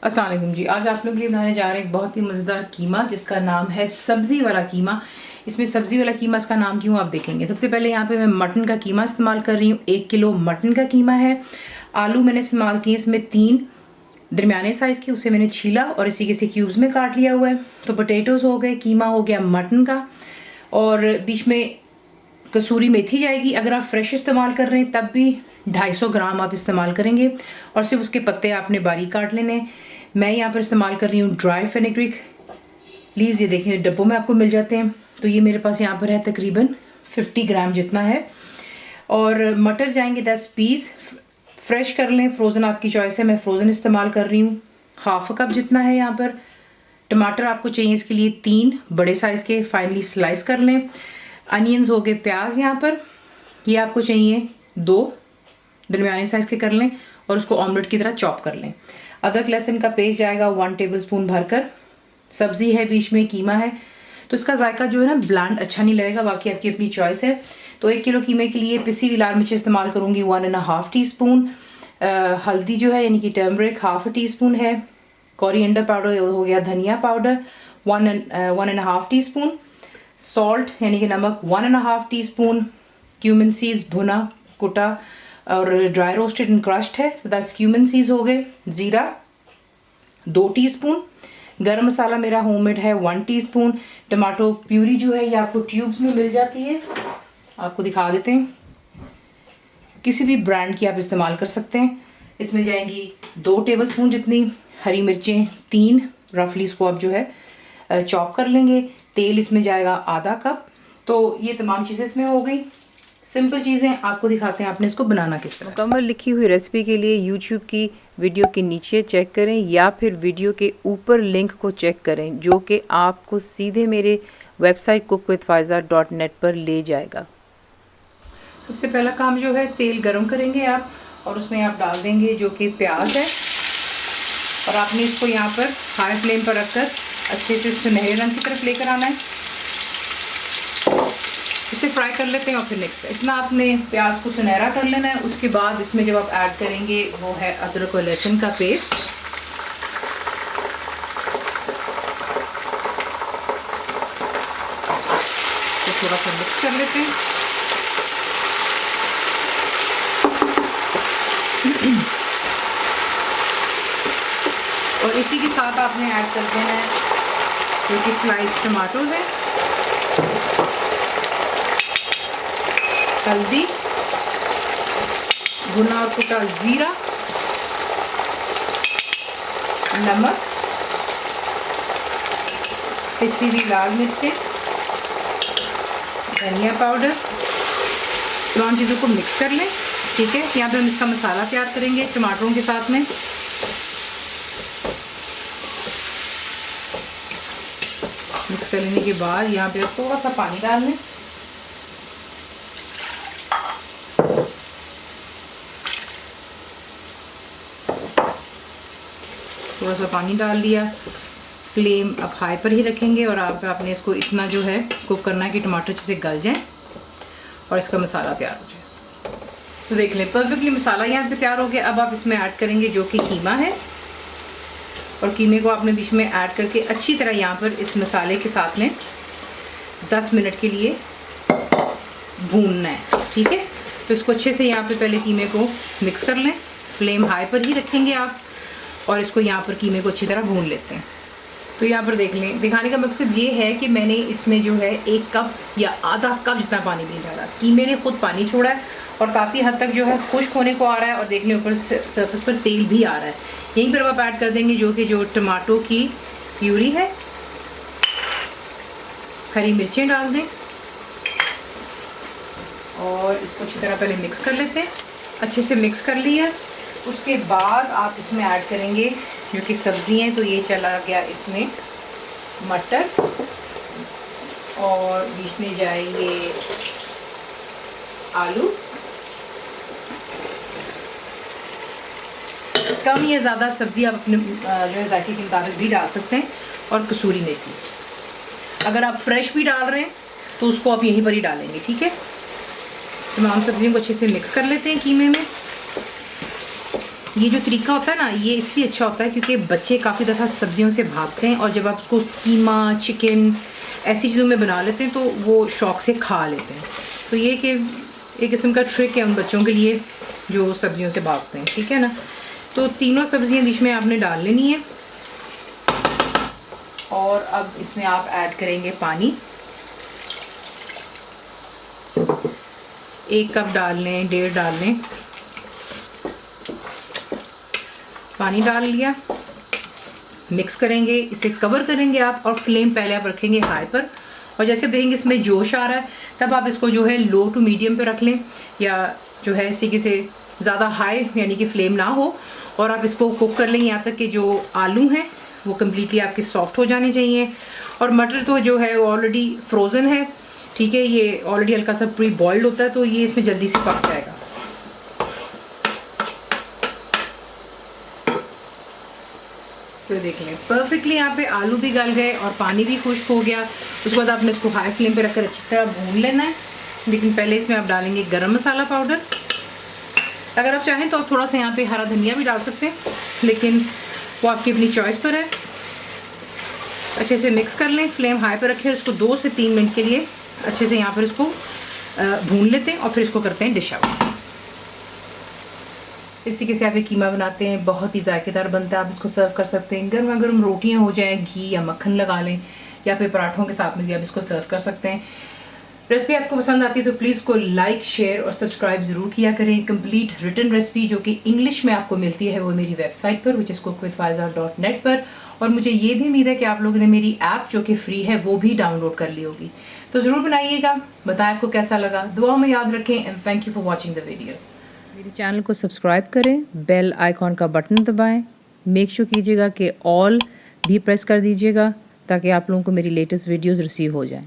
अस्सलाम वालेकुम जी। आज आप लोग के लिए बनाने जा रहे हैं एक बहुत ही मज़ेदार कीमा जिसका नाम है सब्ज़ी वाला कीमा। इसमें सब्ज़ी वाला कीमा इसका नाम क्यों आप देखेंगे। सबसे पहले यहाँ पे मैं मटन का कीमा इस्तेमाल कर रही हूँ। 1 किलो मटन का कीमा है। आलू मैंने इस्तेमाल किए इसमें 3 दरमियाने साइज़ के, उसे मैंने छीला और इसी के क्यूब्स में काट लिया हुआ है। तो पोटैटोज़ हो गए, कीमा हो गया मटन का, और बीच में कसूरी मेथी जाएगी। अगर आप फ्रेश इस्तेमाल कर रहे हैं तब भी 250 ग्राम आप इस्तेमाल करेंगे और सिर्फ उसके पत्ते आपने बारीक काट लेने। मैं यहाँ पर इस्तेमाल कर रही हूँ ड्राई फेनेग्रिक लीव्स। ये देखें डब्बों में आपको मिल जाते हैं। तो ये मेरे पास यहाँ पर है तकरीबन 50 ग्राम जितना है। और मटर जाएंगे 10 पीस। फ्रेश कर लें, फ्रोज़न आपकी चॉइस है, मैं फ्रोज़न इस्तेमाल कर रही हूँ। हाफ कप जितना है यहाँ पर। टमाटर आपको चाहिए इसके लिए 3 बड़े साइज़ के, फाइनली स्लाइस कर लें। अनियंस हो गए, प्याज यहाँ पर ये आपको चाहिए 2 दरमियाने साइज़ के कर लें और उसको ऑमलेट की तरह चॉप कर लें। अदरक लहसुन का पेस्ट जाएगा 1 टेबलस्पून भरकर। सब्जी है, बीच में कीमा है, तो इसका जायका जो है ना ब्लैंड अच्छा नहीं लगेगा, बाकी आपकी अपनी चॉइस है। तो 1 किलो कीमे के लिए पिसी हुई लाल मिर्च इस्तेमाल करूँगी 1.5 टीस्पून। हल्दी जो है यानी कि टर्मरिक 1/2 टीस्पून है। कोरिएंडर पाउडर हो गया, धनिया पाउडर 1.5 टीस्पून। सॉल्ट यानी कि नमक 1.5 टीस्पून। क्यूमिन सीड्स भुना कुटा और ड्राई रोस्टेड एंड क्रश्ड है, तो दैट्स क्यूमिन सीड्स हो गए। जीरा 2 टीस्पून। गरम मसाला मेरा होममेड है 1 टीस्पून। टमाटो प्यूरी जो है ये आपको ट्यूब्स में मिल जाती है, आपको दिखा देते हैं। किसी भी ब्रांड की आप इस्तेमाल कर सकते हैं। इसमें जाएंगी 2 टेबलस्पून जितनी हरी मिर्चें, 3 रफली इसको आप जो है चॉप कर लेंगे। तेल इसमें जाएगा आधा कप। तो ये तमाम चीज़ें इसमें हो गई। सिंपल चीज़ें आपको दिखाते हैं आपने इसको बनाना किस तरह। मुकम्मल लिखी हुई रेसिपी के लिए यूट्यूब की वीडियो के नीचे चेक करें या फिर वीडियो के ऊपर लिंक को चेक करें, जो कि आपको सीधे मेरे वेबसाइट cookWithFaiza.net पर ले जाएगा। सबसे पहला काम जो है, तेल गरम करेंगे आप और उसमें आप डाल देंगे जो कि प्याज है, और आपने इसको यहाँ पर हाई फ्लेम पर रखकर अच्छे से सुनहरे रंग की तरफ लेकर आना है। इसे फ्राई कर लेते हैं और फिर नेक्स्ट इतना आपने प्याज को सुनहरा कर लेना है। उसके बाद इसमें जब आप ऐड करेंगे वो है अदरक और लहसुन का पेस्ट। तो थोड़ा सा मिक्स कर लेते हैं। और इसी के साथ आपने ऐड कर देना है जो कि स्लाइस टमाटोज है, हल्दी, भुना और कुटा जीरा, नमक, पिसी हुई लाल मिर्चें, धनिया पाउडर। तमाम चीज़ों को मिक्स कर लें। ठीक है, यहाँ पे हम इसका मसाला तैयार करेंगे टमाटरों के साथ में। मिक्स कर लेने के बाद यहाँ पे थोड़ा सा पानी डाल लें। थोड़ा सा पानी डाल दिया। फ्लेम अब हाई पर ही रखेंगे और आपने इसको इतना जो है कुक करना है कि टमाटर अच्छे से गल जाए और इसका मसाला तैयार हो जाए। तो देख लें परफेक्टली मसाला यहाँ पे तैयार हो गया। अब आप इसमें ऐड करेंगे जो कि कीमा है, और कीमे को आपने बीच में ऐड करके अच्छी तरह यहाँ पर इस मसाले के साथ में 10 मिनट के लिए भूनना है। ठीक है, तो इसको अच्छे से यहाँ पे पहले कीमे को मिक्स कर लें। फ्लेम हाई पर ही रखेंगे आप और इसको यहाँ पर कीमे को अच्छी तरह भून लेते हैं। तो यहाँ पर देख लें, दिखाने का मकसद ये है कि मैंने इसमें जो है 1 कप या आधा कप जितना पानी नहीं डाला। कीमे ने खुद पानी छोड़ा है और काफ़ी हद तक जो है खुश्क होने को आ रहा है और देखने ऊपर सरफेस पर तेल भी आ रहा है। यहीं पर आप ऐड कर देंगे जो टमाटो की प्यूरी है। हरी मिर्चें डाल दें और इसको अच्छी तरह पहले मिक्स कर लेते हैं। अच्छे से मिक्स कर लिया। उसके बाद आप इसमें ऐड करेंगे जो कि सब्ज़ी हैं। तो ये चला गया इसमें मटर, और बीच में जाएंगे आलू। कम या ज़्यादा सब्ज़ी आप अपने जो है जायके के मुताबिक भी डाल सकते हैं। और कसूरी मेथी, अगर आप फ्रेश भी डाल रहे हैं तो उसको आप यहीं पर ही डालेंगे। ठीक है, तमाम सब्जियों को अच्छे से मिक्स कर लेते हैं कीमे में। ये जो तरीका होता है ना, ये इसलिए अच्छा होता है क्योंकि बच्चे काफ़ी दफ़ा सब्जियों से भागते हैं, और जब आप उसको कीमा, चिकन ऐसी चीज़ों में बना लेते हैं तो वो शौक़ से खा लेते हैं। तो ये कि एक किस्म का ट्रिक है उन बच्चों के लिए जो सब्जियों से भागते हैं, ठीक है ना। तो तीनों सब्जियां डिश में आपने डाल लेनी है, और अब इसमें आप ऐड करेंगे पानी। 1 कप डाल लें, 1.5 डाल लें। पानी डाल लिया, मिक्स करेंगे, इसे कवर करेंगे आप, और फ्लेम पहले आप रखेंगे हाई पर, और जैसे देखेंगे इसमें जोश आ रहा है तब आप इसको जो है लो टू मीडियम पे रख लें, या जो है इसी से ज़्यादा हाई यानी कि फ्लेम ना हो, और आप इसको कुक कर लें यहाँ तक कि जो आलू हैं वो कम्प्लीटली आपके सॉफ्ट हो जाने चाहिए। और मटर तो जो है ऑलरेडी फ्रोज़न है, ठीक है, ये ऑलरेडी हल्का सा प्री बॉइल्ड होता है, तो ये इसमें जल्दी से पक जाएगा। तो देख लें परफेक्टली यहाँ पे आलू भी गल गए और पानी भी खुश्क हो गया। उसके बाद आपने इसको हाई फ्लेम पे रखकर अच्छी तरह भून लेना है, लेकिन पहले इसमें आप डालेंगे गरम मसाला पाउडर। अगर आप चाहें तो आप थोड़ा सा यहाँ पे हरा धनिया भी डाल सकते हैं, लेकिन वो आपकी अपनी चॉइस पर है। अच्छे से मिक्स कर लें, फ्लेम हाई पर रखें, उसको 2 से 3 मिनट के लिए अच्छे से यहाँ पर इसको भून लेते हैं, और फिर इसको करते हैं डिश आउट। इस तरीके से आप ये कीमा बनाते हैं, बहुत ही जायकेदार बनता है। आप इसको सर्व कर सकते हैं, गर्मा गर्म रोटियां हो जाए, घी या मक्खन लगा लें, या फिर पराठों के साथ में भी आप इसको सर्व कर सकते हैं। रेसिपी आपको पसंद आती है तो प्लीज़ को लाइक, शेयर और सब्सक्राइब ज़रूर किया करें। कंप्लीट रिटन रेसिपी जो कि इंग्लिश में आपको मिलती है वो मेरी वेबसाइट पर which_cookWithFaiza.net पर, और मुझे ये भी उम्मीद है कि आप लोगों ने मेरी ऐप जो कि फ्री है वो भी डाउनलोड कर ली होगी। तो ज़रूर बनाइएगा, बताएं आपको कैसा लगा, दुआ में याद रखें, and thank you for watching the video. मेरे चैनल को सब्सक्राइब करें, बेल आइकॉन का बटन दबाएं, मेक श्योर कीजिएगा कि ऑल भी प्रेस कर दीजिएगा ताकि आप लोगों को मेरी लेटेस्ट वीडियोस रिसीव हो जाएं।